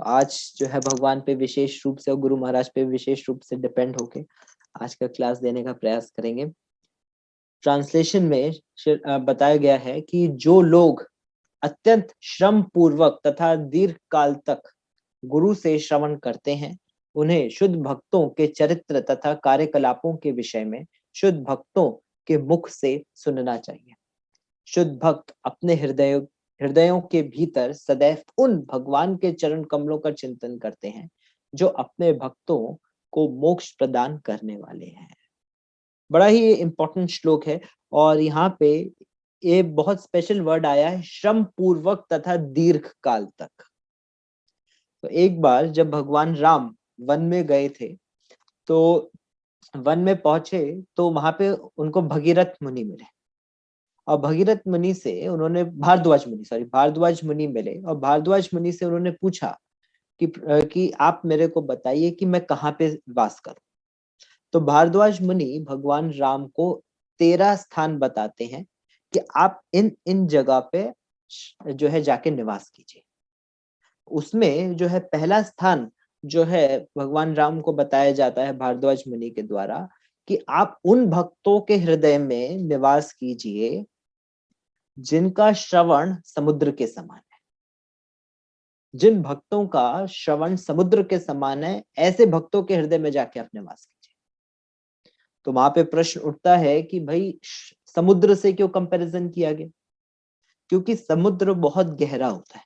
तो आज जो है भगवान पे विशेष रूप से और गुरु महाराज पे विशेष रूप से डिपेंड होके आज का क्लास देने का प्रयास करेंगे। ट्रांसलेशन में बताया गया है कि जो लोग अत्यंत श्रम पूर्वक तथा दीर्घ काल तक गुरु से श्रवण करते हैं, उन्हें शुद्ध भक्तों के चरित्र तथा कार्यकलापों के विषय में शुद्ध भक्तों के मुख से सुनना चाहिए। शुद्ध भक्त अपने हृदयों के भीतर सदैव उन भगवान के चरण कमलों का चिंतन करते हैं जो अपने भक्तों को मोक्ष प्रदान करने वाले हैं। बड़ा ही इंपॉर्टेंट श्लोक है और यहाँ पे ये बहुत स्पेशल वर्ड आया है, श्रम पूर्वक तथा दीर्घ काल तक। तो एक बार जब भगवान राम वन में गए थे, तो वन में पहुंचे तो वहां पे उनको भगीरथ मुनि मिले और भगीरथ मुनि से उन्होंने भारद्वाज मुनि मिले और भारद्वाज मुनि से उन्होंने पूछा कि आप मेरे को बताइए कि मैं कहाँ पे वास करूं। तो भारद्वाज मुनि भगवान राम को 13 स्थान बताते हैं कि आप इन इन जगह पे जो है जाके निवास कीजिए। उसमें जो है पहला स्थान जो है भगवान राम को बताया जाता है भारद्वाज मुनि के द्वारा कि आप उन भक्तों के हृदय में निवास कीजिए जिनका श्रवण समुद्र के समान है। जिन भक्तों का श्रवण समुद्र के समान है, ऐसे भक्तों के हृदय में जाके आप निवास कीजिए। तो वहां पे प्रश्न उठता है कि भाई समुद्र से क्यों कंपैरिजन किया गया? क्योंकि समुद्र बहुत गहरा होता है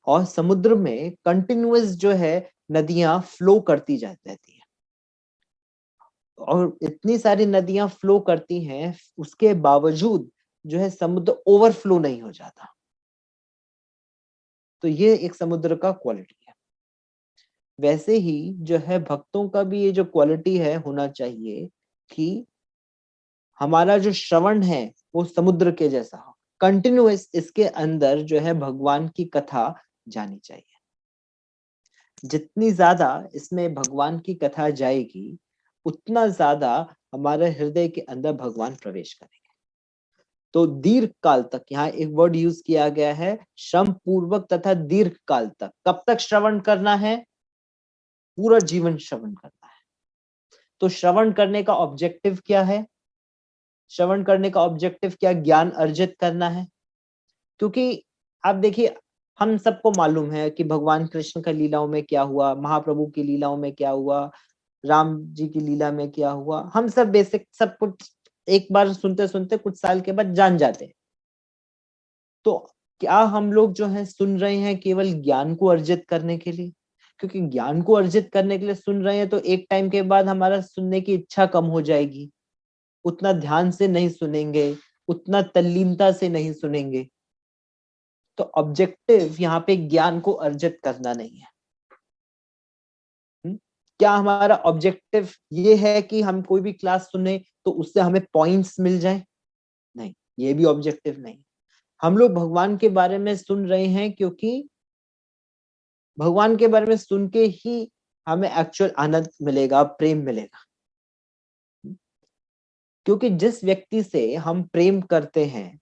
और समुद्र में कंटिन्यूअस जो है नदियां फ्लो करती जाती रहती है और इतनी सारी नदियां फ्लो करती हैं, उसके बावजूद जो है समुद्र ओवरफ्लो नहीं हो जाता। तो ये एक समुद्र का क्वालिटी है। वैसे ही जो है भक्तों का भी ये जो क्वालिटी है होना चाहिए कि हमारा जो श्रवण है वो समुद्र के जैसा हो, कंटिन्यूअस इसके अंदर जो है भगवान की कथा जानी चाहिए। जितनी ज्यादा इसमें भगवान की कथा जाएगी उतना ज्यादा हमारे हृदय के अंदर भगवान प्रवेश करेंगे। तो दीर्घ काल तक, यहाँ एक वर्ड यूज किया गया है, श्रम पूर्वक तथा दीर्घ काल तक। कब तक श्रवण करना है? पूरा जीवन श्रवण करना है। तो श्रवण करने का ऑब्जेक्टिव क्या है? श्रवण करने का ऑब्जेक्टिव क्या? ज्ञान अर्जित करना है। क्योंकि आप देखिए, हम सबको मालूम है कि भगवान कृष्ण का लीलाओं में क्या हुआ, महाप्रभु की लीलाओं में क्या हुआ, राम जी की लीला में क्या हुआ, हम सब बेसिक सब कुछ एक बार सुनते सुनते कुछ साल के बाद जान जाते हैं। तो क्या हम लोग जो है सुन रहे हैं केवल ज्ञान को अर्जित करने के लिए? क्योंकि ज्ञान को अर्जित करने के लिए सुन रहे हैं तो एक टाइम के बाद हमारा सुनने की इच्छा कम हो जाएगी, उतना ध्यान से नहीं सुनेंगे, उतना तल्लीनता से नहीं सुनेंगे। तो ऑब्जेक्टिव यहाँ पे ज्ञान को अर्जित करना नहीं है। क्या हमारा ऑब्जेक्टिव ये है कि हम कोई भी क्लास सुने तो उससे हमें पॉइंट्स मिल जाए? नहीं, ये भी ऑब्जेक्टिव नहीं। हम लोग भगवान के बारे में सुन रहे हैं क्योंकि भगवान के बारे में सुन के ही हमें एक्चुअल आनंद मिलेगा, प्रेम मिलेगा। क्योंकि जिस व्यक्ति से हम प्रेम करते हैं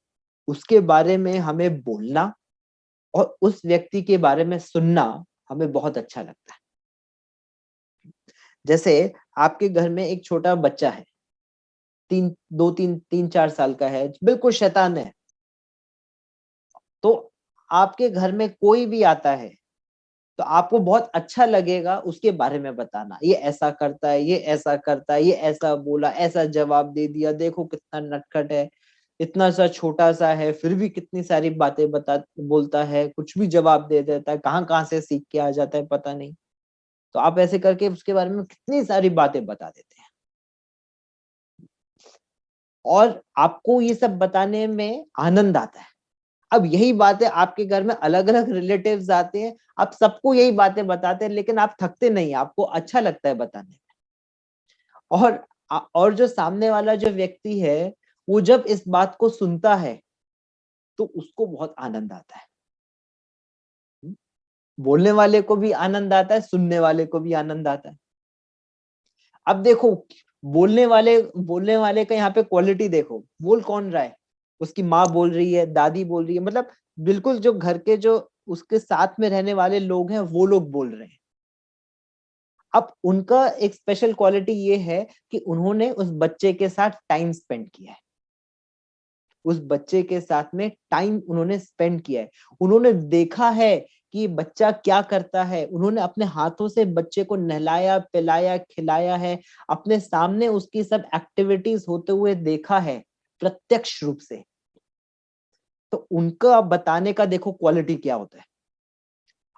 उसके बारे में हमें बोलना और उस व्यक्ति के बारे में सुनना हमें बहुत अच्छा लगता है। जैसे आपके घर में एक छोटा बच्चा है, 3-4 साल का है, बिल्कुल शैतान है। तो आपके घर में कोई भी आता है तो आपको बहुत अच्छा लगेगा उसके बारे में बताना, ये ऐसा करता है, ये ऐसा करता है, ये ऐसा बोला, ऐसा जवाब दे दिया, देखो कितना नटखट है, इतना सा छोटा सा है फिर भी कितनी सारी बातें बोलता है, कुछ भी जवाब दे देता है, कहाँ कहाँ से सीख के आ जाता है पता नहीं। तो आप ऐसे करके उसके बारे में कितनी सारी बातें बता देते हैं और आपको ये सब बताने में आनंद आता है। अब यही बातें आपके घर में अलग अलग रिलेटिव्स आते हैं, आप सबको यही बातें बताते हैं, लेकिन आप थकते नहीं, आपको अच्छा लगता है बताने में। और जो सामने वाला जो व्यक्ति है वो जब इस बात को सुनता है तो उसको बहुत आनंद आता है। बोलने वाले को भी आनंद आता है, सुनने वाले को भी आनंद आता है। अब देखो, बोलने वाले का यहाँ पे क्वालिटी देखो, बोल कौन रहा है? उसकी माँ बोल रही है, दादी बोल रही है, मतलब बिल्कुल जो घर के जो उसके साथ में रहने वाले लोग हैं वो लोग बोल रहे हैं। अब उनका एक स्पेशल क्वालिटी ये है कि उन्होंने उस बच्चे के साथ टाइम स्पेंड किया है, उस बच्चे के साथ में टाइम उन्होंने स्पेंड किया है, उन्होंने देखा है कि बच्चा क्या करता है, उन्होंने अपने हाथों से बच्चे को नहलाया पिलाया खिलाया है, अपने सामने उसकी सब एक्टिविटीज होते हुए देखा है प्रत्यक्ष रूप से। तो उनका बताने का देखो क्वालिटी क्या होता है।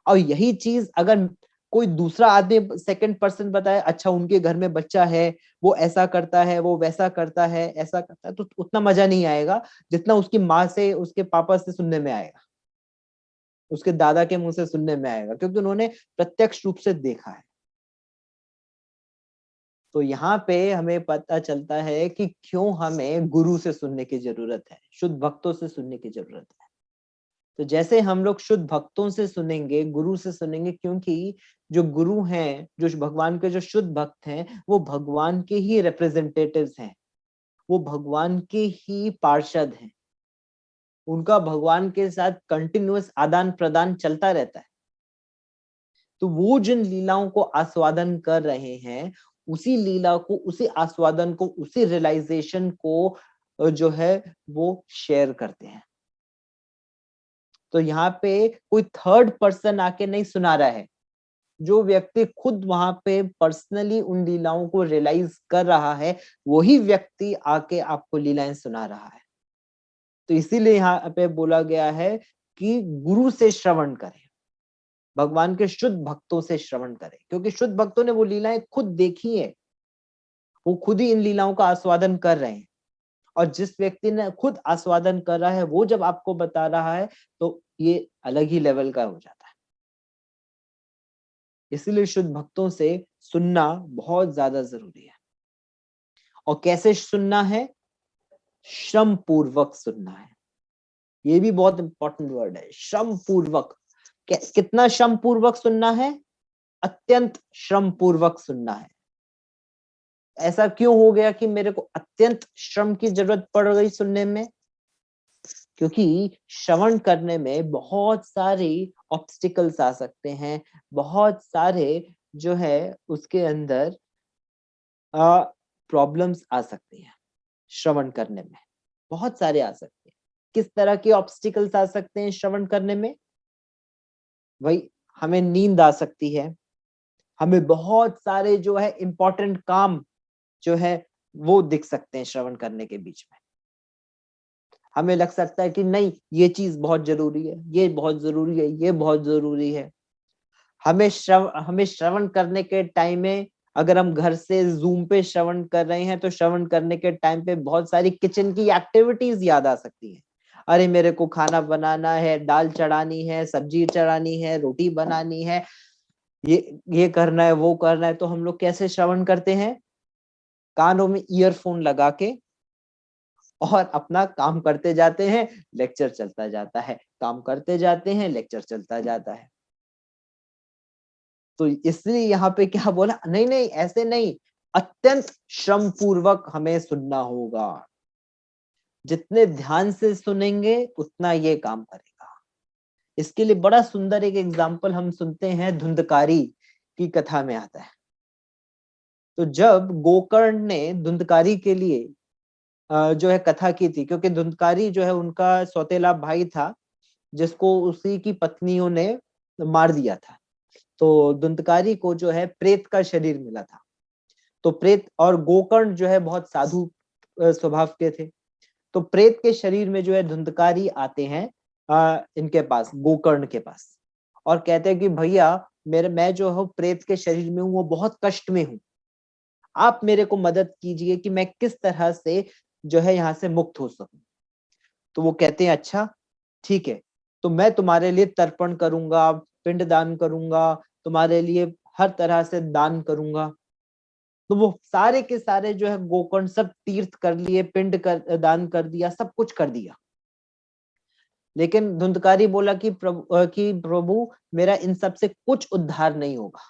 और यही चीज अगर कोई दूसरा आदमी सेकंड पर्सन बताए, अच्छा उनके घर में बच्चा है, वो ऐसा करता है, वो वैसा करता है, ऐसा करता है, तो उतना मजा नहीं आएगा जितना उसकी माँ से उसके पापा से सुनने में आएगा, उसके दादा के मुंह से सुनने में आएगा, क्योंकि उन्होंने प्रत्यक्ष रूप से देखा है। तो यहाँ पे हमें पता चलता है कि क्यों हमें गुरु से सुनने की जरूरत है, शुद्ध भक्तों से सुनने की जरूरत है। तो जैसे हम लोग शुद्ध भक्तों से सुनेंगे, गुरु से सुनेंगे, क्योंकि जो गुरु हैं, जो भगवान के जो शुद्ध भक्त हैं, वो भगवान के ही रिप्रेजेंटेटिव्स हैं, वो भगवान के ही पार्षद हैं, उनका भगवान के साथ कंटिन्यूअस आदान प्रदान चलता रहता है। तो वो जिन लीलाओं को आस्वादन कर रहे हैं, उसी लीला को, उसी आस्वादन को, उसी रियलाइजेशन को जो है वो शेयर करते हैं। तो यहाँ पे कोई थर्ड पर्सन आके नहीं सुना रहा है, जो व्यक्ति खुद वहां पे पर्सनली उन लीलाओं को रियलाइज कर रहा है, वही व्यक्ति आके आपको लीलाएं सुना रहा है। तो इसीलिए यहाँ पे बोला गया है कि गुरु से श्रवण करें, भगवान के शुद्ध भक्तों से श्रवण करें, क्योंकि शुद्ध भक्तों ने वो लीलाएं खुद देखी है, वो खुद ही इन लीलाओं का आस्वादन कर रहे हैं। और जिस व्यक्ति ने खुद आस्वादन कर रहा है, वो जब आपको बता रहा है, तो ये अलग ही लेवल का हो जाता है। इसलिए शुद्ध भक्तों से सुनना बहुत ज्यादा जरूरी है। और कैसे सुनना है? श्रम पूर्वक सुनना है। ये भी बहुत इंपॉर्टेंट वर्ड है, श्रम पूर्वक। कितना श्रम पूर्वक सुनना है? अत्यंत श्रम पूर्वक सुनना है। ऐसा क्यों हो गया कि मेरे को अत्यंत श्रम की जरूरत पड़ गई सुनने में? क्योंकि श्रवण करने में बहुत सारे ऑब्स्टिकल्स आ सकते हैं, बहुत सारे जो है उसके अंदर प्रॉब्लम्स आ सकती हैं। श्रवण करने में बहुत सारे आ सकते हैं। किस तरह के ऑब्स्टिकल्स आ सकते हैं श्रवण करने में? वही, हमें नींद आ सकती है, हमें बहुत सारे जो है इंपॉर्टेंट काम जो है वो दिख सकते हैं श्रवण करने के बीच में। हमें लग सकता है कि नहीं, ये चीज बहुत जरूरी है, ये बहुत जरूरी है, ये बहुत जरूरी है। हमें श्रवण करने के टाइम में, अगर हम घर से जूम पे श्रवण कर रहे हैं, तो श्रवण करने के टाइम पे बहुत सारी किचन की एक्टिविटीज याद आ सकती है। अरे मेरे को खाना बनाना है, दाल चढ़ानी है, सब्जी चढ़ानी है, रोटी बनानी है, ये करना है, वो करना है। तो हम लोग कैसे श्रवण करते हैं? कानों में ईयरफोन लगा के और अपना काम करते जाते हैं, लेक्चर चलता जाता है, काम करते जाते हैं, लेक्चर चलता जाता है। तो इसलिए यहाँ पे क्या बोला? नहीं नहीं, ऐसे नहीं, अत्यंत श्रम पूर्वक हमें सुनना होगा। जितने ध्यान से सुनेंगे उतना ये काम करेगा। इसके लिए बड़ा सुंदर एक एग्जाम्पल हम सुनते हैं, धुंधकारी की कथा में आता है। तो जब गोकर्ण ने धुंधकारी के लिए जो है कथा की थी, क्योंकि धुंधकारी जो है उनका सौतेला भाई था, जिसको उसी की पत्नियों ने मार दिया था। तो धुंधकारी को जो है प्रेत का शरीर मिला था। तो प्रेत और गोकर्ण जो है बहुत साधु स्वभाव के थे। तो प्रेत के शरीर में जो है धुंधकारी आते हैं इनके पास, गोकर्ण के पास, और कहते हैं कि भैया मैं जो हूँ प्रेत के शरीर में हूँ, वो बहुत कष्ट में हूँ, आप मेरे को मदद कीजिए कि मैं किस तरह से जो है यहाँ से मुक्त हो सकूं। तो वो कहते हैं अच्छा ठीक है, तो मैं तुम्हारे लिए तर्पण करूंगा, पिंड दान करूंगा, तुम्हारे लिए हर तरह से दान करूंगा। तो वो सारे के सारे जो है गोकर्ण सब तीर्थ कर लिए, पिंड कर दान कर दिया, सब कुछ कर दिया। लेकिन धुंधकारी बोला कि प्रभु मेरा इन सब से कुछ उद्धार नहीं होगा।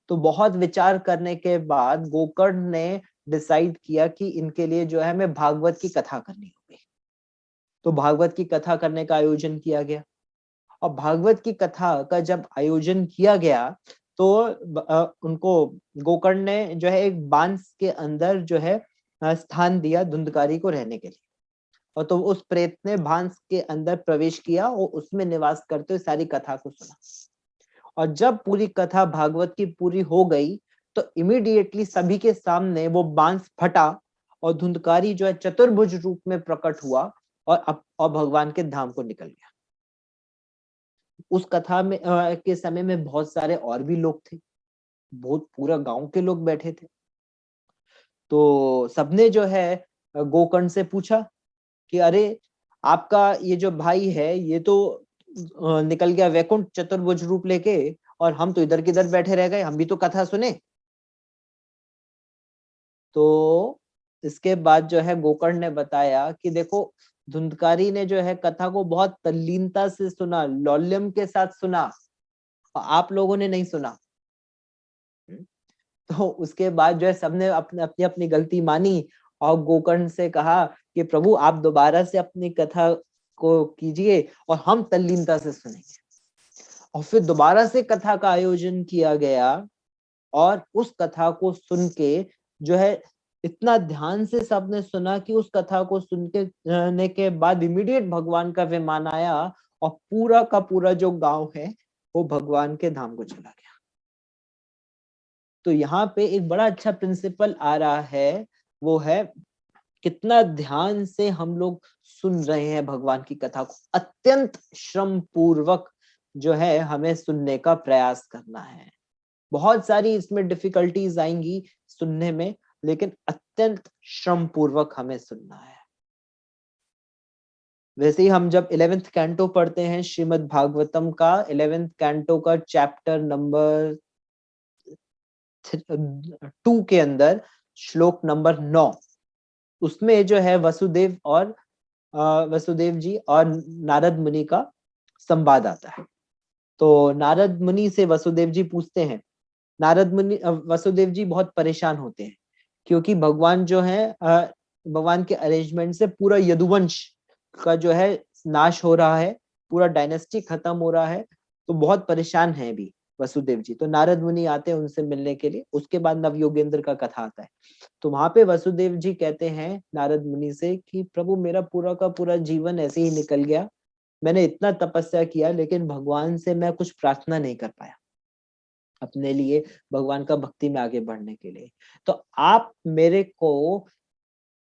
तो बहुत विचार करने के बाद गोकर्ण ने डिसाइड किया कि इनके लिए जो है हमें भागवत की कथा करनी होगी। तो भागवत की कथा करने का आयोजन किया गया, और भागवत की कथा का जब आयोजन किया गया तो उनको गोकर्ण ने जो है एक बांस के अंदर जो है स्थान दिया धुंधकारी को रहने के लिए। और तो उस प्रेत ने बांस के अंदर प्रवेश किया और उसमें निवास करते हुए सारी कथा को सुना। और जब पूरी कथा भागवत की पूरी हो गई तो इमीडिएटली सभी के सामने वो बांस फटा और धुंधकारी जो है चतुर्भुज रूप में प्रकट हुआ और भगवान के धाम को निकल गया। उस कथा में के समय में बहुत सारे और भी लोग थे, बहुत पूरा गांव के लोग बैठे थे। तो सबने जो है गोकर्ण से पूछा कि अरे आपका ये जो भाई है ये तो निकल गया वैकुंठ चतुर्भुज रूप लेके, और हम तो इधर किधर बैठे रह गए, हम भी तो कथा सुने। तो इसके बाद जो है गोकर्ण ने बताया कि देखो धुंधकारी ने जो है कथा को बहुत तल्लीनता से सुना, लौल्यम के साथ सुना, और आप लोगों ने नहीं सुना। तो उसके बाद जो है सबने अपनी अपनी अपनी गलती मानी और गोकर्ण से कहा कि प्रभु आप दोबारा से अपनी कथा को कीजिए और हम तल्लीनता से सुनेंगे। और फिर दोबारा से कथा का आयोजन किया गया और उस कथा को सुन के जो है इतना ध्यान से सबने सुना कि उस कथा को सुनने के बाद इमीडिएट भगवान का विमान आया और पूरा का पूरा जो गांव है वो भगवान के धाम को चला गया। तो यहाँ पे एक बड़ा अच्छा प्रिंसिपल आ रहा है, वो है कितना ध्यान से हम लोग सुन रहे हैं भगवान की कथा को। अत्यंत श्रम पूर्वक जो है हमें सुनने का प्रयास करना है। बहुत सारी इसमें डिफिकल्टीज आएंगी सुनने में, लेकिन अत्यंत श्रम पूर्वक हमें सुनना है। वैसे ही हम जब 11th कैंटो पढ़ते हैं श्रीमद् भागवतम का 11th कैंटो का चैप्टर नंबर 2 के अंदर श्लोक नंबर 9, उसमें जो है वसुदेव जी और नारद मुनि का संवाद आता है। तो नारद मुनि से वसुदेव जी पूछते हैं, वसुदेव जी बहुत परेशान होते हैं क्योंकि भगवान जो है भगवान के अरेंजमेंट से पूरा यदुवंश का जो है नाश हो रहा है, पूरा डायनेस्टी खत्म हो रहा है, तो बहुत परेशान है भी वसुदेव जी। तो नारद मुनि आते हैं उनसे मिलने के लिए। उसके बाद नव योगेंद्र का कथा आता है। तो वहां पे वसुदेव जी कहते हैं नारद मुनि से कि प्रभु मेरा पूरा का पूरा जीवन ऐसे ही निकल गया, मैंने इतना तपस्या किया लेकिन भगवान से मैं कुछ प्रार्थना नहीं कर पाया अपने लिए, भगवान का भक्ति में आगे बढ़ने के लिए। तो आप मेरे को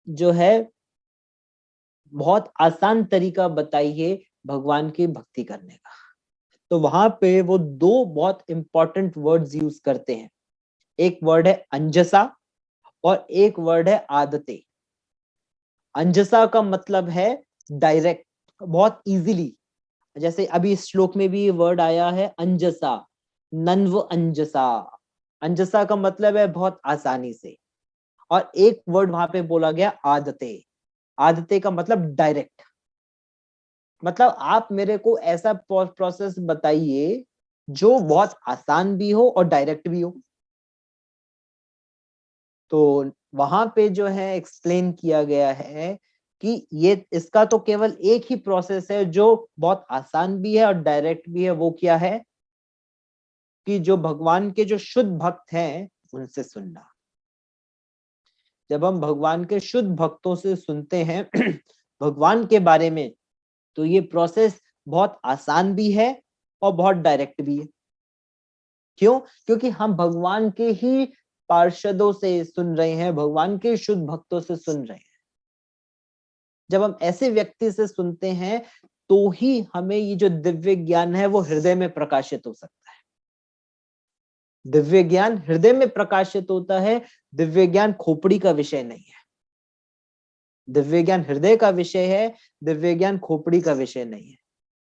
जो है बहुत आसान तरीका बताइए भगवान की भक्ति करने का। तो वहां पे वो दो बहुत इंपॉर्टेंट वर्ड्स यूज करते हैं। एक वर्ड है अंजसा और एक वर्ड है आदते। अंजसा का मतलब है डायरेक्ट, बहुत इजीली। जैसे अभी इस श्लोक में भी वर्ड आया है अंजसा, नन्व अंजसा। अंजसा का मतलब है बहुत आसानी से। और एक वर्ड वहां पे बोला गया आदते। आदते का मतलब डायरेक्ट। मतलब आप मेरे को ऐसा प्रोसेस बताइए जो बहुत आसान भी हो और डायरेक्ट भी हो। तो वहां पे जो है एक्सप्लेन किया गया है कि ये इसका तो केवल एक ही प्रोसेस है जो बहुत आसान भी है और डायरेक्ट भी है। वो क्या है कि जो भगवान के जो शुद्ध भक्त हैं उनसे सुनना। जब हम भगवान के शुद्ध भक्तों से सुनते हैं भगवान के बारे में, तो ये प्रोसेस बहुत आसान भी है और बहुत डायरेक्ट भी है। क्यों? क्योंकि हम भगवान के ही पार्षदों से सुन रहे हैं, भगवान के शुद्ध भक्तों से सुन रहे हैं। जब हम ऐसे व्यक्ति से सुनते हैं तो ही हमें ये जो दिव्य ज्ञान है वो हृदय में प्रकाशित हो सकता है। दिव्य ज्ञान हृदय में प्रकाशित होता है, दिव्य ज्ञान खोपड़ी का विषय नहीं है। दिव्य ज्ञान हृदय का विषय है, दिव्य ज्ञान खोपड़ी का विषय नहीं है।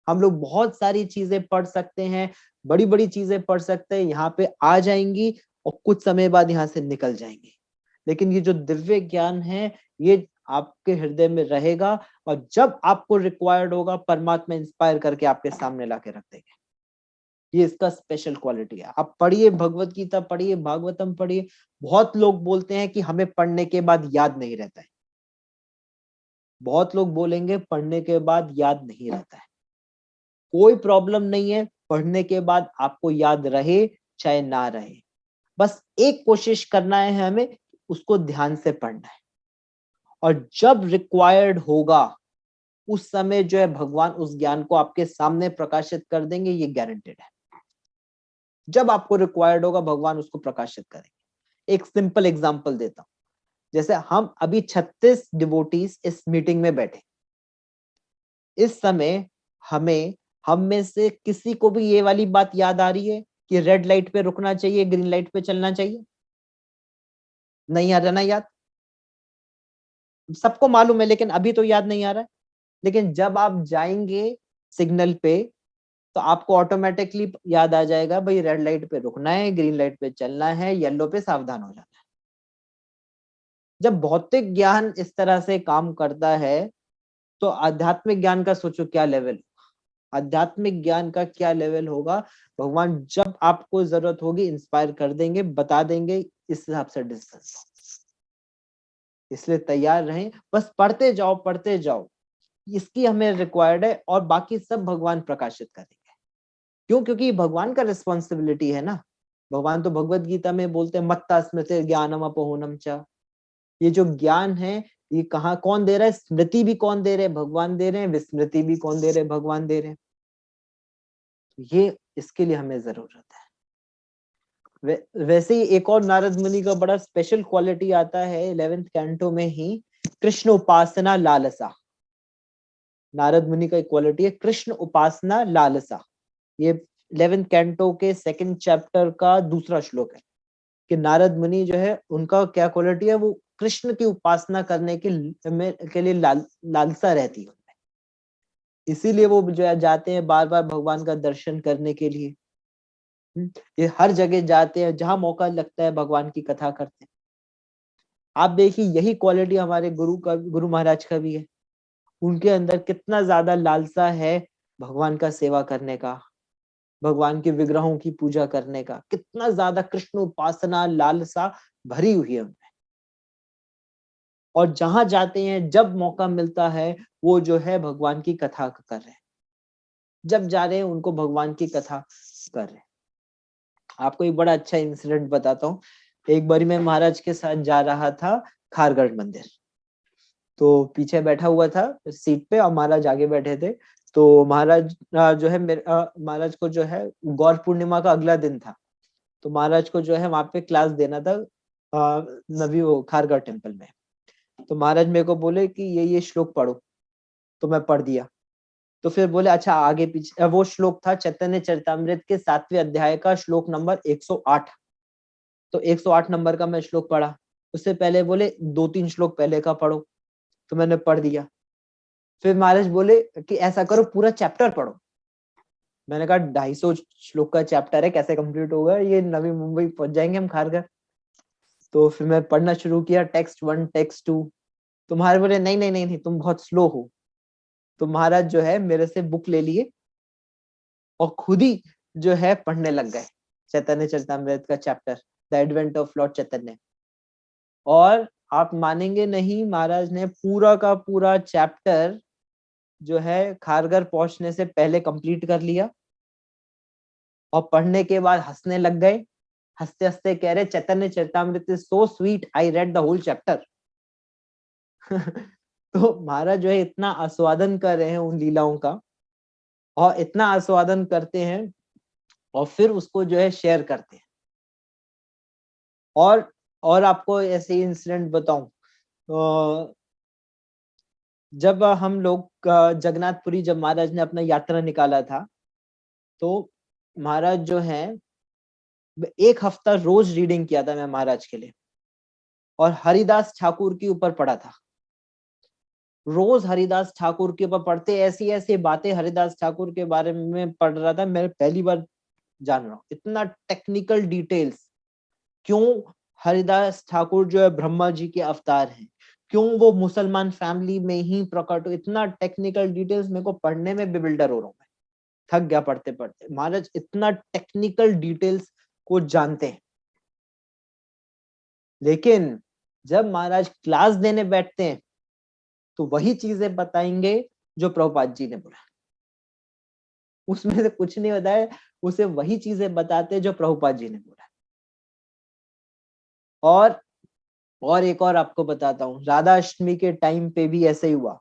हम लोग बहुत सारी चीजें पढ़ सकते हैं, बड़ी बड़ी चीजें पढ़ सकते हैं, यहाँ पे आ जाएंगी और कुछ समय बाद यहाँ से निकल जाएंगी। लेकिन ये जो दिव्य ज्ञान है ये आपके हृदय में रहेगा, और जब आपको रिक्वायर्ड होगा परमात्मा इंस्पायर करके आपके सामने लाके रख देंगे। ये इसका स्पेशल क्वालिटी है। आप पढ़िए, भगवत गीता पढ़िए, भागवतम पढ़िए। बहुत लोग बोलते हैं कि हमें पढ़ने के बाद याद नहीं रहता है। बहुत लोग बोलेंगे पढ़ने के बाद याद नहीं रहता है। कोई प्रॉब्लम नहीं है, पढ़ने के बाद आपको याद रहे चाहे ना रहे, बस एक कोशिश करना है हमें, उसको ध्यान से पढ़ना है, और जब रिक्वायर्ड होगा उस समय जो है भगवान उस ज्ञान को आपके सामने प्रकाशित कर देंगे, ये गारंटेड है। जब आपको रिक्वायर्ड होगा भगवान उसको प्रकाशित करेंगे। एक सिंपल एग्जांपल देता हूं, जैसे हम अभी 36 डिवोटीज इस मीटिंग में बैठे, इस समय हमें हम में से किसी को भी ये वाली बात याद आ रही है कि रेड लाइट पे रुकना चाहिए, ग्रीन लाइट पे चलना चाहिए? नहीं आ रहा ना याद? सबको मालूम है, लेकिन अभी तो याद नहीं आ रहा है। लेकिन जब आप जाएंगे सिग्नल पे तो आपको ऑटोमेटिकली याद आ जाएगा, भाई रेड लाइट पे रुकना है, ग्रीन लाइट पे चलना है, येलो पे सावधान हो जाना है। जब भौतिक ज्ञान इस तरह से काम करता है तो आध्यात्मिक ज्ञान का सोचो क्या लेवल, आध्यात्मिक ज्ञान का क्या लेवल होगा। भगवान जब आपको जरूरत होगी इंस्पायर कर देंगे, बता देंगे, इस हिसाब से डिस्कस। इसलिए तैयार रहें, बस पढ़ते जाओ पढ़ते जाओ, इसकी हमें रिक्वायर्ड है, और बाकी सब भगवान प्रकाशित करेंगे। क्यों? क्योंकि भगवान का रिस्पॉन्सिबिलिटी है ना। भगवान तो भगवत गीता में बोलते हैं मत्ता स्मृति ज्ञानम अपोहनम च। ये जो ज्ञान है ये कहाँ कौन दे रहा है? स्मृति भी कौन दे रहे हैं? भगवान दे रहे हैं। विस्मृति भी कौन दे रहे हैं? भगवान दे रहे हैं। ये इसके लिए हमें जरूरत है। वैसे ही एक और नारद मुनि का बड़ा स्पेशल क्वालिटी आता है 11th कैंटो में ही, कृष्ण उपासना लालसा। नारद मुनि का एक क्वालिटी है कृष्ण उपासना लालसा। ये 11th कैंटो के 2nd चैप्टर का दूसरा श्लोक है कि नारद मुनि जो है उनका क्या क्वालिटी है, वो कृष्ण की उपासना करने के लिए लालसा रहती है उनमें। इसीलिए वो जो है जाते हैं बार बार भगवान का दर्शन करने के लिए। ये हर जगह जाते हैं, जहां मौका लगता है भगवान की कथा करते हैं। आप देखिए यही क्वालिटी हमारे गुरु महाराज का भी है। उनके अंदर कितना ज्यादा लालसा है भगवान का सेवा करने का, भगवान के विग्रहों की पूजा करने का, कितना ज्यादा कृष्ण उपासना लालसा भरी हुई है उनमें। और जहां जाते हैं जब मौका मिलता है वो जो है भगवान की कथा कर रहे हैं, जब जा रहे हैं उनको भगवान की कथा कर रहे हैं। आपको एक बड़ा अच्छा इंसिडेंट बताता हूँ। एक बारी मैं महाराज के साथ जा रहा था खारगढ़ मंदिर, तो पीछे बैठा हुआ था सीट पे और महाराज आगे बैठे थे। तो महाराज जो है महाराज को जो है गौर पूर्णिमा का अगला दिन था, तो महाराज को जो है वहां पे क्लास देना था नवी वो खारगढ़ टेम्पल में। तो महाराज मेरे को बोले कि ये श्लोक पढ़ो, तो मैं पढ़ दिया। तो फिर बोले अच्छा आगे पीछे, वो श्लोक था चैतन्य चरितमृत के 7वें अध्याय का श्लोक नंबर 108। तो 108 नंबर का मैं श्लोक पढ़ा। उससे पहले बोले 2-3 श्लोक पहले का पढ़ो, तो मैंने पढ़ दिया। फिर महाराज बोले कि ऐसा करो पूरा चैप्टर पढ़ो। मैंने कहा 250 श्लोक का चैप्टर है, कैसे कंप्लीट होगा? ये नवी मुंबई पहुंच जाएंगे हम खारगर। तो फिर मैं पढ़ना शुरू किया टेक्स्ट 1 टेक्स्ट 2। तो महाराज बोले नहीं नहीं नहीं नहीं, तुम बहुत स्लो हो। तो महाराज जो है मेरे से बुक ले लिए और खुद ही जो है पढ़ने लग गए चैतन्य चरितमृत का chapter, the advent of lord Chaitanya. और आप मानेंगे नहीं, महाराज ने पूरा का पूरा चैप्टर जो है खारगर पहुंचने से पहले कंप्लीट कर लिया। और पढ़ने के बाद हंसने लग गए, हंसते हंसते कह रहे Chaitanya Charitamrita is so sweet, I read the whole chapter. तो महाराज जो है इतना आस्वादन कर रहे हैं उन लीलाओं का, और इतना आस्वादन करते हैं और फिर उसको जो है शेयर करते हैं। और आपको ऐसे इंसिडेंट बताऊं, जब हम लोग जगन्नाथपुरी जब महाराज ने अपना यात्रा निकाला था, तो महाराज जो है 1 हफ्ता रोज रीडिंग किया था मैं महाराज के लिए, और हरिदास ठाकुर के ऊपर पढ़ा था। रोज हरिदास ठाकुर के ऊपर पढ़ते, ऐसी ऐसी बातें हरिदास ठाकुर के बारे में पढ़ रहा था। मैं पहली बार जान रहा हूँ इतना टेक्निकल डिटेल्स। क्यों हरिदास ठाकुर जो है ब्रह्मा जी के अवतार हैं, क्यों वो मुसलमान फैमिली में ही प्रकट हो, इतना टेक्निकल डिटेल्स मेरे को पढ़ने में बेबिल्डर हो रहा हूँ मैं, थक गया पढ़ते पढ़ते। महाराज इतना टेक्निकल डिटेल्स को जानते हैं। लेकिन जब महाराज क्लास देने बैठते हैं तो वही चीजें बताएंगे जो प्रभुपाद जी ने बोला। उसमें से कुछ नहीं बताया, उसे वही चीजें बताते हैं जो प्रभुपाद जी ने बोला। और एक और आपको बताता हूँ, राधा अष्टमी के टाइम पे भी ऐसे ही हुआ।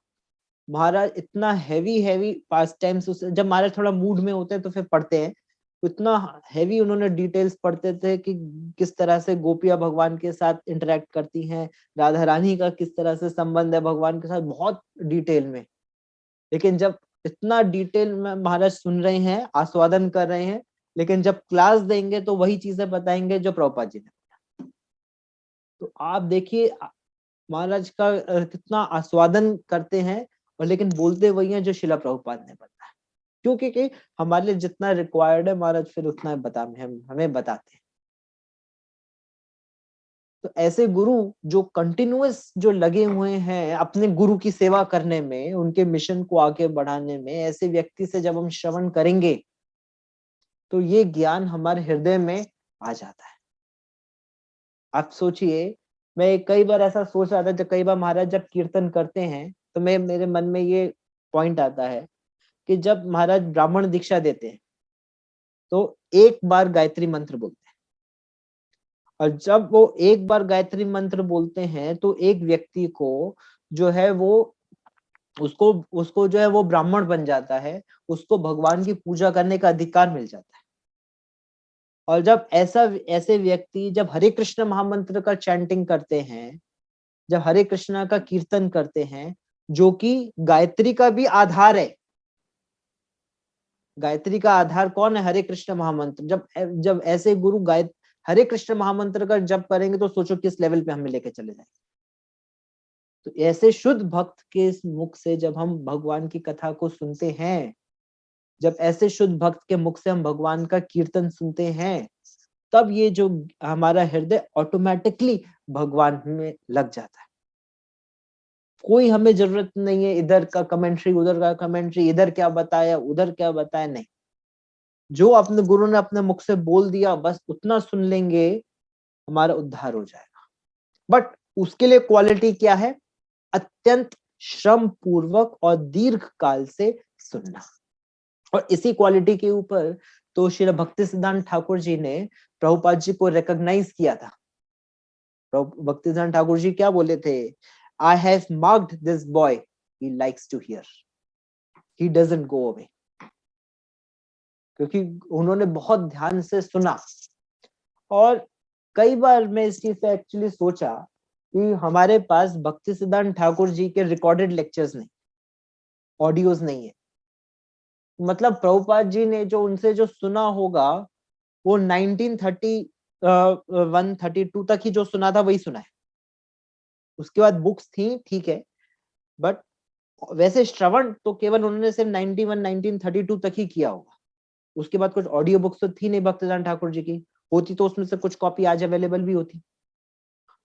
महाराज इतना हैवी पास टाइम्स, जब महाराज थोड़ा मूड में होते हैं तो फिर पढ़ते हैं, इतना हैवी उन्होंने डिटेल्स पढ़ते थे कि किस तरह से गोपियां भगवान के साथ इंटरेक्ट करती हैं, राधा रानी का किस तरह से संबंध है भगवान के साथ, बहुत डिटेल में। लेकिन जब इतना डिटेल में महाराज सुन रहे हैं, आस्वादन कर रहे हैं, लेकिन जब क्लास देंगे तो वही चीजें बताएंगे जो प्रभुपाद जी ने। तो आप देखिए महाराज का कितना आस्वादन करते हैं, और लेकिन बोलते वही हैं जो शिला प्रभुपाद ने बताया। क्यों? क्योंकि हमारे लिए जितना रिक्वायर्ड है महाराज फिर उतना हमें बताते हैं। तो ऐसे गुरु जो कंटिन्यूअस जो लगे हुए हैं अपने गुरु की सेवा करने में, उनके मिशन को आगे बढ़ाने में, ऐसे व्यक्ति से जब हम श्रवण करेंगे तो ये ज्ञान हमारे हृदय में आ जाता है। आप सोचिए, मैं कई बार ऐसा सोच रहा था, जब कई बार महाराज जब कीर्तन करते हैं तो मेरे मन में ये पॉइंट आता है कि जब महाराज ब्राह्मण दीक्षा देते हैं तो एक बार गायत्री मंत्र बोलते हैं, और जब वो एक बार गायत्री मंत्र बोलते हैं तो एक व्यक्ति को जो है वो उसको उसको जो है वो ब्राह्मण बन जाता है, उसको भगवान की पूजा करने का अधिकार मिल जाता है। और जब ऐसे व्यक्ति जब हरे कृष्ण महामंत्र का चैंटिंग करते हैं, जब हरे कृष्णा का कीर्तन करते हैं, जो कि गायत्री का भी आधार है। गायत्री का आधार कौन है? हरे कृष्ण महामंत्र। जब ऐसे गुरु हरे कृष्ण महामंत्र का जप करेंगे तो सोचो किस लेवल पे हमें लेके चले जाएंगे। तो ऐसे शुद्ध भक्त के मुख से जब हम भगवान की कथा को सुनते हैं, जब ऐसे शुद्ध भक्त के मुख से हम भगवान का कीर्तन सुनते हैं, तब ये जो हमारा हृदय ऑटोमेटिकली भगवान में लग जाता है। कोई हमें जरूरत नहीं है इधर का कमेंट्री, उधर का कमेंट्री, इधर क्या बताया, उधर क्या बताया, नहीं। जो अपने गुरु ने अपने मुख से बोल दिया बस उतना सुन लेंगे, हमारा उद्धार हो जाएगा। बट उसके लिए क्वालिटी क्या है? अत्यंत श्रम पूर्वक और दीर्घ काल से सुनना। और इसी क्वालिटी के ऊपर तो श्री भक्ति सिद्धांत ठाकुर जी ने प्रभुपाद जी को रिकॉग्नाइज किया था। भक्ति सिद्धांत ठाकुर जी क्या बोले थे? I have marked this boy, he likes to hear, he doesn't go away। क्योंकि उन्होंने बहुत ध्यान से सुना। और कई बार मैं इस चीज से एक्चुअली सोचा कि हमारे पास भक्ति सिद्धांत ठाकुर जी के रिकॉर्डेड लेक्चर्स नहीं, ऑडियोज नहीं है। मतलब प्रभुपाद जी ने जो उनसे जो सुना होगा वो 1932 तक ही जो सुना था वही सुना है। उसके बाद बुक्स थी, ठीक है, बट वैसे श्रवण तो केवल उन्होंने सिर्फ 1932 तक ही किया होगा। उसके बाद कुछ ऑडियो बुक्स तो थी नहीं भक्तिदान ठाकुर जी की, होती तो उसमें से कुछ कॉपी आज अवेलेबल भी होती।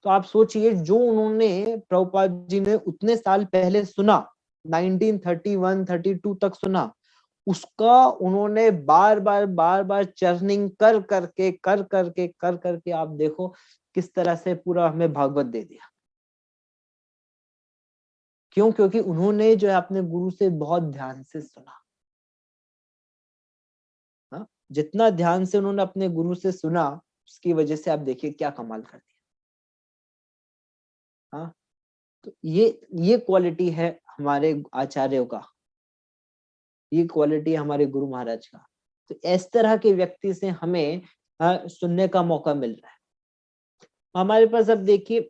तो आप सोचिए, जो उन्होंने प्रभुपाद जी ने उतने साल पहले सुना, 1931-32 तक सुना, उसका उन्होंने बार बार चर्निंग कर करके आप देखो किस तरह से पूरा हमें भागवत दे दिया। क्यों? क्योंकि उन्होंने जो है अपने गुरु से बहुत ध्यान से सुना। हाँ, जितना ध्यान से उन्होंने अपने गुरु से सुना, उसकी वजह से आप देखिए क्या कमाल कर दिया। हाँ, तो ये क्वालिटी है हमारे आचार्यों का, ये क्वालिटी हमारे गुरु महाराज का। तो इस तरह के व्यक्ति से हमें सुनने का मौका मिल रहा है। हमारे पास अब देखिए,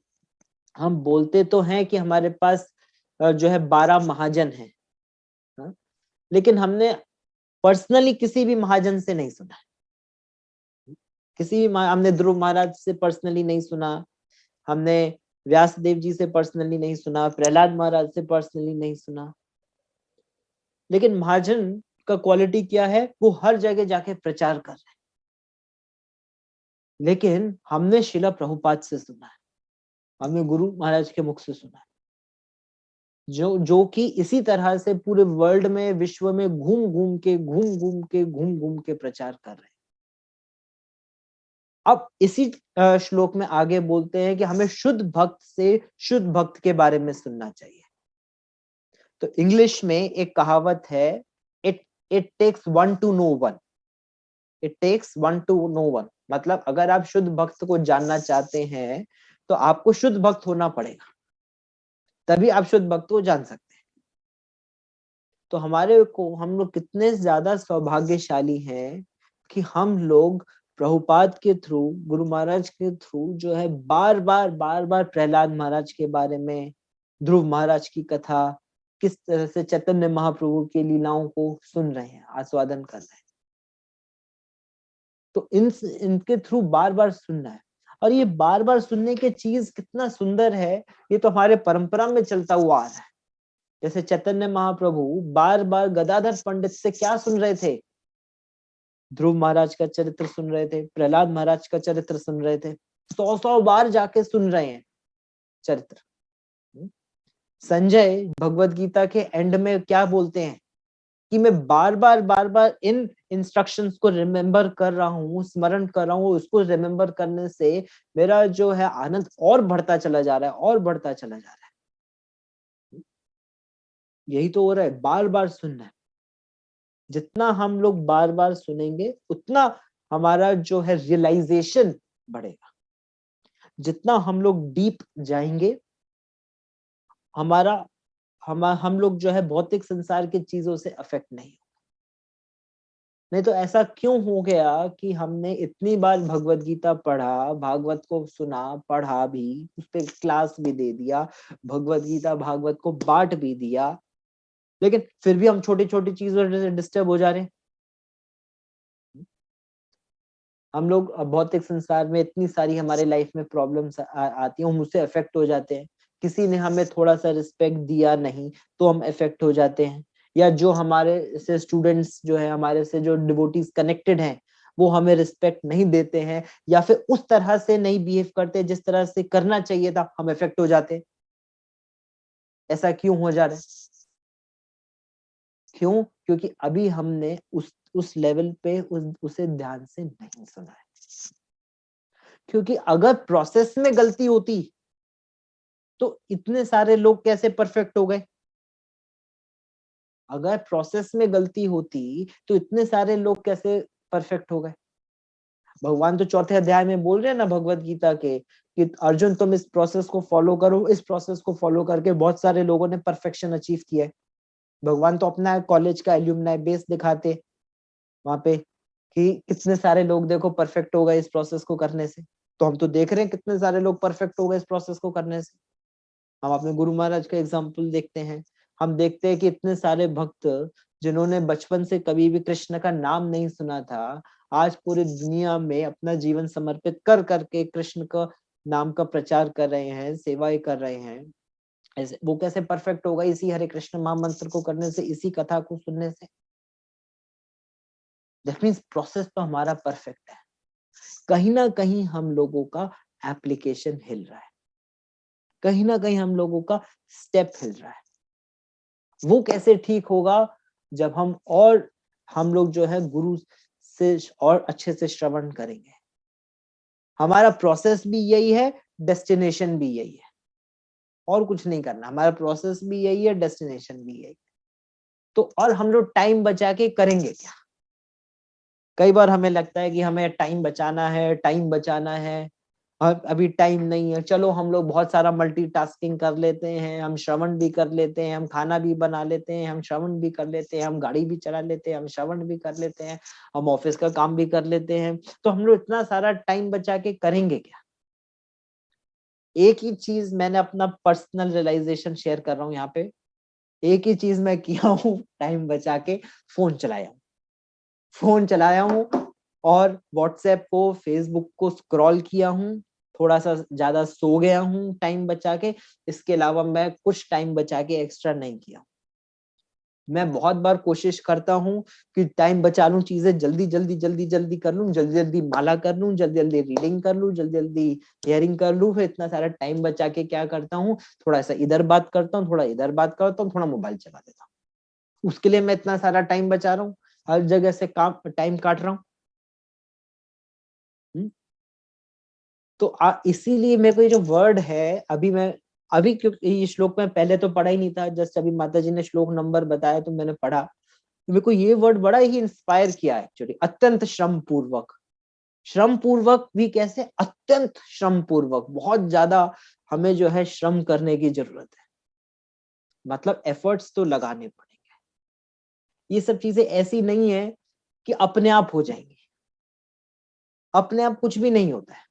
हम बोलते तो हैं कि हमारे पास जो है 12 महाजन हैं, हाँ? लेकिन हमने पर्सनली किसी भी महाजन से नहीं सुना। हमने ध्रुव महाराज से पर्सनली नहीं सुना, हमने व्यास देव जी से पर्सनली नहीं सुना, प्रहलाद महाराज से पर्सनली नहीं सुना। लेकिन महाजन का क्वालिटी क्या है? वो हर जगह जाके प्रचार कर रहे हैं। लेकिन हमने शिला प्रभुपाद से सुना है, हमने गुरु महाराज के मुख से सुना है, जो कि इसी तरह से पूरे वर्ल्ड में, विश्व में घूम घूम के प्रचार कर रहे हैं। अब इसी श्लोक में आगे बोलते हैं कि हमें शुद्ध भक्त से शुद्ध भक्त के बारे में सुनना चाहिए। तो इंग्लिश में एक कहावत है, it it takes one to know one, it takes one to know one. मतलब अगर आप शुद्ध भक्त को जानना चाहते हैं तो आपको शुद्ध भक्त होना पड़ेगा, तभी आप शुद्ध भक्त को जान सकते हैं। तो हम लोग कितने ज्यादा सौभाग्यशाली हैं कि हम लोग प्रभुपाद के थ्रू, गुरु महाराज के थ्रू जो है बार बार प्रहलाद महाराज के बारे में, ध्रुव महाराज की कथा, किस तरह से चैतन्य महाप्रभु की लीलाओं को सुन रहे हैं, आस्वादन कर रहे हैं। तो इनके थ्रू बार बार सुनना है। और ये बार बार सुनने की चीज कितना सुंदर है, ये तो हमारे परंपरा में चलता हुआ आ रहा है। जैसे चैतन्य महाप्रभु बार बार गदाधर पंडित से क्या सुन रहे थे? ध्रुव महाराज का चरित्र सुन रहे थे, प्रहलाद महाराज का चरित्र सुन रहे थे, 100 बार जाके सुन रहे हैं चरित्र। संजय भगवत गीता के एंड में क्या बोलते हैं कि मैं बार बार इन इंस्ट्रक्शंस को रिमेम्बर कर रहा हूँ, स्मरण कर रहा हूँ। उसको रिमेम्बर करने से मेरा जो है आनंद और बढ़ता चला जा रहा है, और बढ़ता चला जा रहा है। यही तो हो रहा है, बार बार सुनना है। जितना हम लोग बार बार सुनेंगे उतना हमारा जो है रियलाइजेशन बढ़ेगा। जितना हम लोग डीप जाएंगे, हम लोग जो है भौतिक संसार की चीजों से अफेक्ट नहीं तो ऐसा क्यों हो गया कि हमने इतनी बार भगवत गीता पढ़ा, भागवत को सुना, पढ़ा भी, उस पर क्लास भी दे दिया, भगवत गीता भागवत को बांट भी दिया, लेकिन फिर भी हम छोटी छोटी चीजों से डिस्टर्ब हो जा रहे हैं। हम लोग भौतिक संसार में इतनी सारी हमारे लाइफ में प्रॉब्लम्स आती हैं, हम उससे अफेक्ट हो जाते हैं। किसी ने हमें थोड़ा सा रिस्पेक्ट दिया नहीं तो हम अफेक्ट हो जाते हैं, या जो हमारे से स्टूडेंट्स जो है, हमारे से जो डिवोटीज कनेक्टेड हैं, वो हमें रिस्पेक्ट नहीं देते हैं, या फिर उस तरह से नहीं बिहेव करते जिस तरह से करना चाहिए था, हम अफेक्ट हो जाते हैं। ऐसा क्यों हो जा रहा है? क्यों? क्योंकि अभी हमने उस लेवल पे उसे ध्यान से नहीं सुना है। क्योंकि अगर प्रोसेस में गलती होती तो इतने सारे लोग कैसे परफेक्ट हो गए? अगर प्रोसेस में गलती होती तो इतने सारे लोग कैसे परफेक्ट हो गए? भगवान तो चौथे अध्याय में बोल रहे हैं ना भगवत गीता के कि अर्जुन तुम इस प्रोसेस को फॉलो करो। इस प्रोसेस को फॉलो करके बहुत सारे लोगों ने परफेक्शन अचीव किया है। भगवान तो अपना कॉलेज का एल्यूमनाई बेस दिखाते वहां पे कि कितने सारे लोग देखो परफेक्ट हो गए इस प्रोसेस को करने से। तो हम तो देख रहे हैं कितने सारे लोग परफेक्ट हो गए इस प्रोसेस को करने से। हम अपने गुरु महाराज का एग्जाम्पल देखते हैं, हम देखते हैं कि इतने सारे भक्त जिन्होंने बचपन से कभी भी कृष्ण का नाम नहीं सुना था, आज पूरी दुनिया में अपना जीवन समर्पित कर करके कृष्ण का नाम का प्रचार कर रहे हैं, सेवाएं कर रहे हैं। ऐसे वो कैसे परफेक्ट होगा? इसी हरे कृष्ण महामंत्र को करने से, इसी कथा को सुनने से। दैट मीन्स प्रोसेस तो हमारा परफेक्ट है, कहीं ना कहीं हम लोगों का एप्लीकेशन हिल रहा है, कहीं ना कहीं हम लोगों का स्टेप हिल रहा है। वो कैसे ठीक होगा? जब हम लोग जो है गुरु से और अच्छे से श्रवण करेंगे। हमारा प्रोसेस भी यही है, डेस्टिनेशन भी यही है, और कुछ नहीं करना। हमारा प्रोसेस भी यही है, डेस्टिनेशन भी यही है। तो और हम लोग टाइम बचा के करेंगे क्या? कई बार हमें लगता है कि हमें टाइम बचाना है, टाइम बचाना है, अभी टाइम नहीं है, चलो हम लोग बहुत सारा मल्टीटास्किंग कर लेते हैं, हम श्रवण भी कर लेते हैं, हम खाना भी बना लेते हैं, हम श्रवण भी कर लेते हैं, हम गाड़ी भी चला लेते हैं, हम श्रवण भी कर लेते हैं, हम ऑफिस का काम भी कर लेते हैं। तो हम लोग इतना सारा टाइम बचा के करेंगे क्या? एक ही चीज मैंने अपना पर्सनल रियलाइजेशन शेयर कर रहा हूँ यहाँ पे। एक ही चीज मैं किया हूँ टाइम बचा के, फोन चलाया हूँ और व्हाट्सएप को, फेसबुक को स्क्रॉल किया हूँ, थोड़ा सा ज्यादा सो गया हूँ टाइम बचा के। इसके अलावा मैं कुछ टाइम बचा के एक्स्ट्रा नहीं किया। मैं बहुत बार कोशिश करता हूँ कि टाइम बचा लूं, चीजें जल्दी जल्दी जल्दी जल्दी कर लूं, जल्दी जल्दी माला कर लूं, जल्दी जल्दी रीडिंग कर लूं, जल्दी जल्दी हियरिंग कर लूं। फिर इतना सारा टाइम बचा के क्या करता हूँ, थोड़ा सा इधर बात करता हूँ, थोड़ा इधर बात करता हूँ, थोड़ा मोबाइल चला देता हूँ। उसके लिए मैं इतना सारा टाइम बचा रहा हूँ, हर जगह से काम टाइम काट रहा हूँ। तो इसीलिए मेरे को ये जो वर्ड है, अभी क्योंकि ये श्लोक में पहले तो पढ़ा ही नहीं था, जस्ट अभी माता जी ने श्लोक नंबर बताया तो मैंने पढ़ा। मेरे को ये वर्ड बड़ा ही इंस्पायर किया एक्चुअली, अत्यंत श्रम पूर्वक। श्रम पूर्वक भी कैसे? अत्यंत श्रम पूर्वक, बहुत ज्यादा हमें जो है श्रम करने की जरूरत है, मतलब एफर्ट्स तो लगाने पड़ेंगे। ये सब चीजें ऐसी नहीं है कि अपने आप हो जाएंगी, अपने आप कुछ भी नहीं होता है,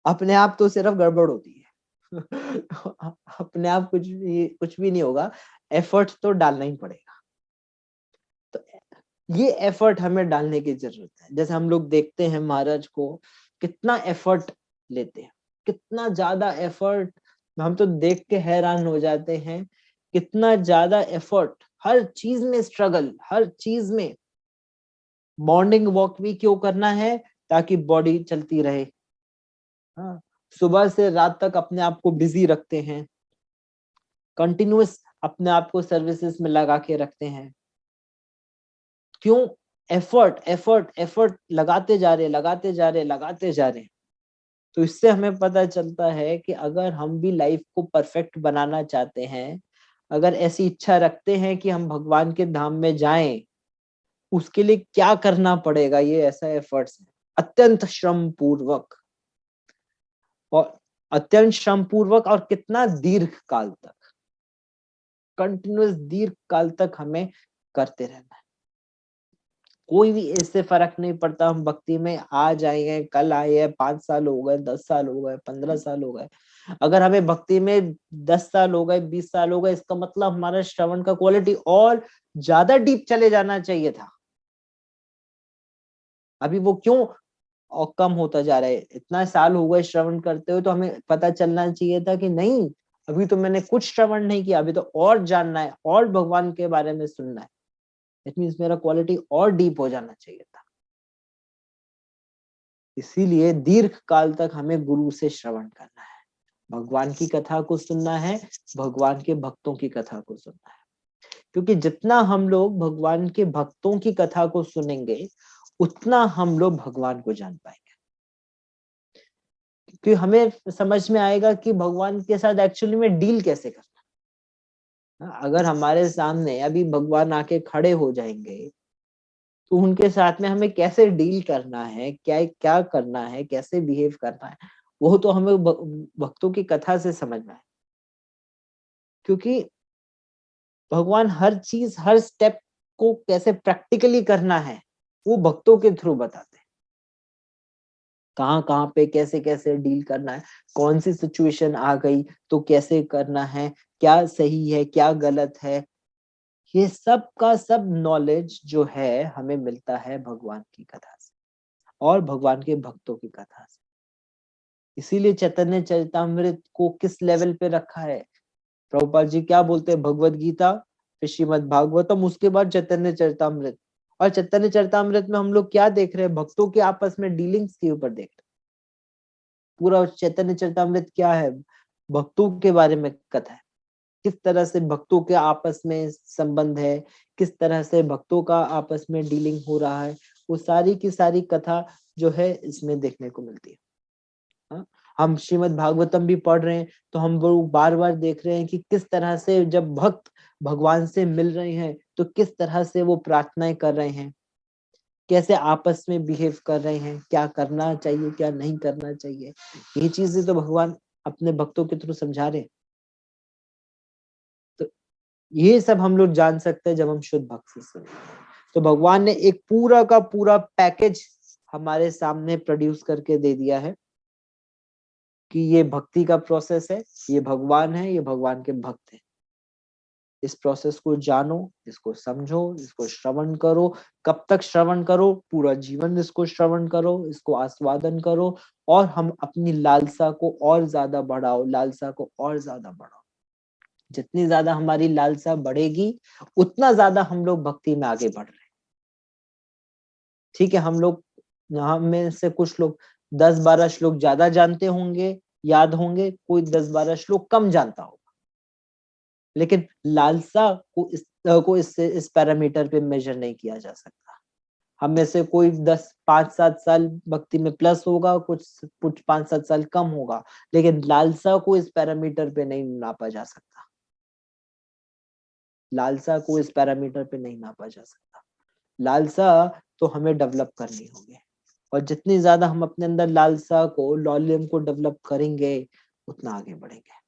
अपने आप तो सिर्फ गड़बड़ होती है। अपने आप कुछ भी नहीं होगा, एफर्ट तो डालना ही पड़ेगा। तो ये एफर्ट हमें डालने की जरूरत है। जैसे हम लोग देखते हैं महाराज को कितना एफर्ट लेते हैं, कितना ज्यादा एफर्ट, हम तो देख के हैरान हो जाते हैं, कितना ज्यादा एफर्ट, हर चीज में स्ट्रगल, हर चीज में। मॉर्निंग वॉक भी क्यों करना है? ताकि बॉडी चलती रहे। हाँ, सुबह से रात तक अपने आप को बिजी रखते हैं, कंटिन्यूअस अपने आप को सर्विसेज में लगा के रखते हैं। क्यों? एफर्ट एफर्ट एफर्ट लगाते जा रहे, लगाते जा रहे, लगाते जा रहे। तो इससे हमें पता चलता है कि अगर हम भी लाइफ को परफेक्ट बनाना चाहते हैं, अगर ऐसी इच्छा रखते हैं कि हम भगवान के धाम में जाएं, उसके लिए क्या करना पड़ेगा? ये ऐसा एफर्ट्स है, अत्यंत श्रम पूर्वक, और अत्यंत श्रम पूर्वक, और कितना दीर्घ काल तक, कंटिन्यूअस दीर्घ काल तक हमें करते रहना है। कोई भी इससे फर्क नहीं पड़ता हम भक्ति में आज आए हैं, कल आए हैं, 5 साल हो गए, 10 साल हो गए, 15 साल हो गए। अगर हमें भक्ति में 10 साल हो गए, 20 साल हो गए, इसका मतलब हमारा श्रवण का क्वालिटी और ज्यादा डीप चले जाना चाहिए था। अभी वो क्यों और कम होता जा रहा है? इतना साल हो गए श्रवण करते हुए, तो हमें पता चलना चाहिए था कि नहीं, अभी तो मैंने कुछ श्रवण नहीं किया, अभी तो और जानना है, और भगवान के बारे में सुनना है। इट मीन्स मेरा क्वालिटी और डीप हो जाना चाहिए था। इसीलिए दीर्घ काल तक हमें गुरु से श्रवण करना है, भगवान की कथा को सुनना है, भगवान के भक्तों की कथा को सुनना है। क्योंकि जितना हम लोग भगवान के भक्तों की कथा को सुनेंगे, उतना हम लोग भगवान को जान पाएंगे। कि हमें समझ में आएगा कि भगवान के साथ एक्चुअली में डील कैसे करना। अगर हमारे सामने अभी भगवान आके खड़े हो जाएंगे, तो उनके साथ में हमें कैसे डील करना है, क्या क्या करना है, कैसे बिहेव करना है, वो तो हमें भक्तों की कथा से समझना है। क्योंकि भगवान हर चीज, हर स्टेप को कैसे प्रैक्टिकली करना है, वो भक्तों के थ्रू बताते हैं। कहाँ कहाँ पे कैसे कैसे डील करना है, कौन सी सिचुएशन आ गई तो कैसे करना है, क्या सही है क्या गलत है, ये सब का सब नॉलेज जो है हमें मिलता है भगवान की कथा से और भगवान के भक्तों की कथा से। इसीलिए चैतन्य चरितामृत को किस लेवल पे रखा है? प्रभुपाद जी क्या बोलते हैं? भगवत गीता, फिर श्रीमद् भागवतम, उसके बाद चैतन्य चरितामृत। और चैतन्य चरितामृत में हम लोग क्या देख रहे हैं? भक्तों के आपस में डीलिंग्स के ऊपर देख रहे हैं। पूरा चैतन्य चरितामृत क्या है? भक्तों के बारे में कथा है, किस तरह से भक्तों के आपस में संबंध है, किस तरह से भक्तों का आपस में डीलिंग हो रहा है, वो सारी की सारी कथा जो है इसमें देखने को मिलती है। हाँ? हम श्रीमद् भागवतम भी पढ़ रहे हैं, तो हम वो बार बार देख रहे हैं कि किस तरह से जब भक्त भगवान से मिल रहे हैं, तो किस तरह से वो प्रार्थनाएं कर रहे हैं, कैसे आपस में बिहेव कर रहे हैं, क्या करना चाहिए क्या नहीं करना चाहिए। ये चीजें तो भगवान अपने भक्तों के थ्रू समझा रहे हैं। तो ये सब हम लोग जान सकते हैं जब हम शुद्ध भक्त से सुनते हैं। तो भगवान ने एक पूरा का पूरा पैकेज हमारे सामने प्रोड्यूस करके दे दिया है कि ये भक्ति का प्रोसेस है, ये भगवान है, ये भगवान के भक्त हैं। इस प्रोसेस को जानो, इसको समझो, इसको श्रवण करो। कब तक श्रवण करो? पूरा जीवन इसको श्रवण करो, इसको आस्वादन करो, और हम अपनी लालसा को और ज्यादा बढ़ाओ, लालसा को और ज्यादा बढ़ाओ। जितनी ज्यादा हमारी लालसा बढ़ेगी, उतना ज्यादा हम लोग भक्ति में आगे बढ़ रहे हैं। ठीक है, हम लोग यहाँ में से कुछ लोग 10-12 श्लोक ज्यादा जानते होंगे, याद होंगे, कोई 10-12 श्लोक कम जानता होगा। लेकिन लालसा को इससे इस पैरामीटर पे मेजर नहीं किया जा सकता। हम में से कोई 5-7 साल भक्ति में प्लस होगा, कुछ 5-7 साल कम होगा, लेकिन लालसा को इस पैरामीटर पे नहीं नापा जा सकता। लालसा को इस पैरामीटर पे नहीं नापा जा सकता। लालसा तो हमें डेवलप करनी होगी, और जितनी ज्यादा हम अपने अंदर लालसा को, लौल्यम को डेवलप करेंगे, उतना आगे बढ़ेंगे।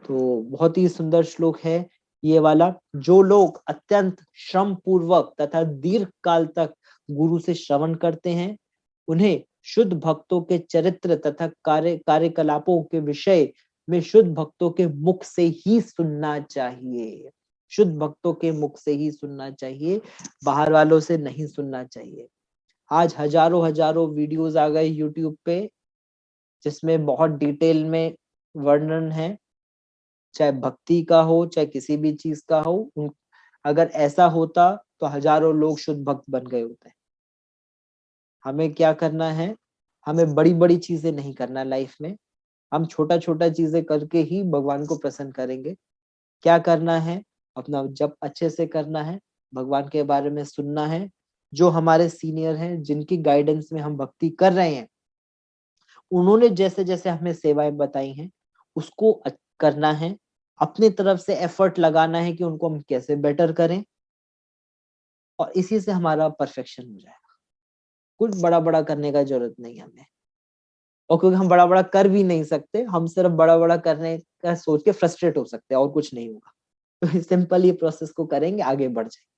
तो बहुत ही सुंदर श्लोक है ये वाला। जो लोग अत्यंत श्रम पूर्वक तथा दीर्घ काल तक गुरु से श्रवण करते हैं, उन्हें शुद्ध भक्तों के चरित्र तथा कार्यकलापों के विषय में शुद्ध भक्तों के मुख से ही सुनना चाहिए। शुद्ध भक्तों के मुख से ही सुनना चाहिए, बाहर वालों से नहीं सुनना चाहिए। आज हजारों हजारों वीडियोस आ गए यूट्यूब पे, जिसमें बहुत डिटेल में वर्णन है, चाहे भक्ति का हो चाहे किसी भी चीज का हो। अगर ऐसा होता तो हजारों लोग शुद्ध भक्त बन गए होते। हमें क्या करना है, हमें बड़ी बड़ी चीजें नहीं करना लाइफ में, हम छोटा छोटा चीजें करके ही भगवान को प्रसन्न करेंगे। क्या करना है, अपना जप अच्छे से करना है, भगवान के बारे में सुनना है, जो हमारे सीनियर हैं जिनकी गाइडेंस में हम भक्ति कर रहे हैं, उन्होंने जैसे जैसे हमें सेवाएं बताई हैं उसको करना है, अपनी तरफ से एफर्ट लगाना है कि उनको हम कैसे बेटर करें, और इसी से हमारा परफेक्शन हो जाएगा। कुछ बड़ा बड़ा करने का जरूरत नहीं हमें, और क्योंकि हम बड़ा बड़ा कर भी नहीं सकते, हम सिर्फ बड़ा बड़ा करने का सोच के फ्रस्ट्रेट हो सकते हैं, और कुछ नहीं होगा। तो सिंपल ये प्रोसेस को करेंगे, आगे बढ़ जाएंगे।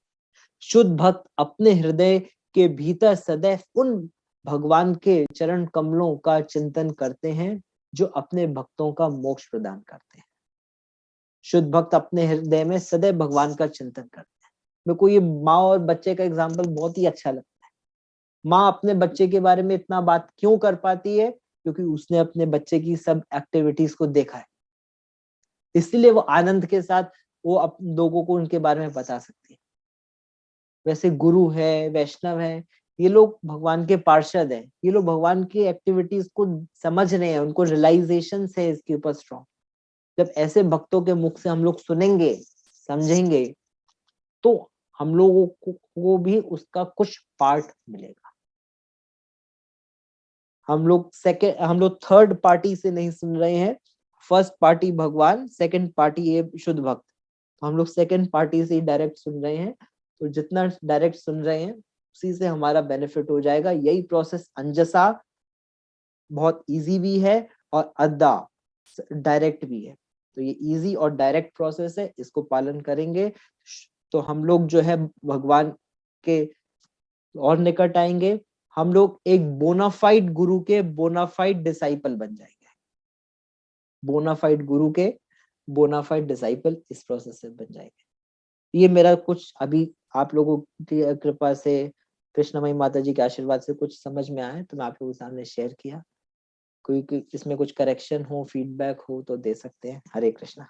शुद्ध भक्त अपने हृदय के भीतर सदैव उन भगवान के चरण कमलों का चिंतन करते हैं जो अपने भक्तों का मोक्ष प्रदान करते हैं। शुद्ध भक्त अपने हृदय में सदैव भगवान का चिंतन करते हैं। मेरे को ये माँ और बच्चे का एग्जाम्पल बहुत ही अच्छा लगता है। माँ अपने बच्चे के बारे में इतना बात क्यों कर पाती है, क्योंकि उसने अपने बच्चे की सब एक्टिविटीज को देखा है, इसलिए वो आनंद के साथ वो लोगों को उनके बारे में बता सकती है। वैसे गुरु है, वैष्णव है, ये लोग भगवान के पार्षद हैं, ये लोग भगवान की एक्टिविटीज को समझ रहे हैं, उनको रियलाइजेशन है इसके ऊपर स्ट्रॉन्ग। जब ऐसे भक्तों के मुख से हम लोग सुनेंगे, समझेंगे, तो हम लोगों को भी उसका कुछ पार्ट मिलेगा। हम लोग थर्ड पार्टी से नहीं सुन रहे हैं, फर्स्ट पार्टी भगवान, सेकंड पार्टी ये शुद्ध भक्त, तो हम लोग सेकंड पार्टी से ही डायरेक्ट सुन रहे हैं। तो जितना डायरेक्ट सुन रहे हैं उसी से हमारा बेनिफिट हो जाएगा। यही प्रोसेस अंजसा बहुत इजी भी है और अद्दा डायरेक्ट भी है। तो ये इजी और डायरेक्ट प्रोसेस है, इसको पालन करेंगे तो हम लोग जो है भगवान के और निकट आएंगे। हम लोग एक बोनाफाइड गुरु के बोनाफाइड डिसाइपल बन जाएंगे। बोनाफाइड गुरु के बोनाफाइड डिसाइपल इस प्रोसेस से बन जाएंगे। ये मेरा कुछ अभी आप लोगों की कृपा से, कृष्णमयी माता जी के आशीर्वाद से कुछ समझ में आया, तो मैं आप लोगों के सामने शेयर किया। कोई इसमें कुछ करेक्शन हो, फीडबैक हो तो दे सकते हैं। हरे कृष्णा।